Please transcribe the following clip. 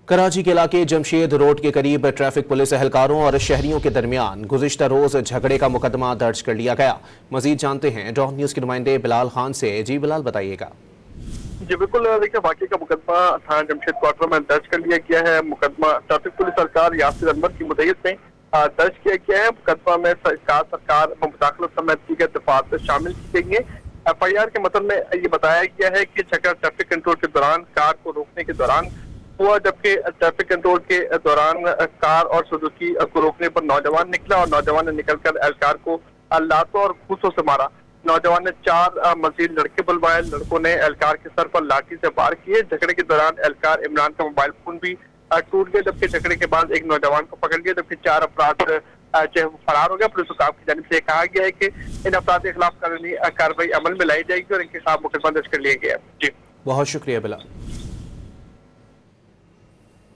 कराची के इलाके जमशेद रोड के करीब ट्रैफिक पुलिस एहलकारों और शहरियों के दरमियान गुज़िश्ता रोज झगड़े का मुकदमा दर्ज कर लिया गया। मजीद जानते हैं डॉन न्यूज़ के नुमाइंदे बिलाल खान से। जी बिलाल, बताइएगा। जी बिल्कुल, देखिए वाकई का मुकदमा थाना जमशेद क्वार्टर में दर्ज कर लिया गया है। मुकदमा ट्रैफिक पुलिस सरकार यासिर अनवर की मुद्दत में दर्ज किया गया है। मुकदमा में सरकार मुदाखलत समेत दीगर दफात शामिल की गई है। FIR के मतलब में ये बताया गया है कि झगड़ा ट्रैफिक कंट्रोल के दौरान कार को रोकने के दौरान हुआ, जबकि ट्रैफिक कंट्रोल के दौरान कार और सुजुकी को रोकने पर नौजवान निकला और नौजवान ने निकलकर एहलकार को लातों और घूसों से मारा। नौजवान ने 4 मजीद लड़के बुलवाए। लड़कों ने एहलकार के सर पर लाठी से वार किए। झगड़े के दौरान एहलकार इमरान का मोबाइल फोन भी टूट गया, जबकि झगड़े के बाद एक नौजवान को पकड़ लिया, जबकि 4 अफराद जो फरार हो गया। पुलिस हुकाम की जानिब से कहा गया है कि इन अफराद के खिलाफ कानूनी कार्रवाई अमल में लाई जाएगी और इनके खिलाफ मुकदमा दर्ज कर लिया गया है। जी बहुत शुक्रिया बिलाल।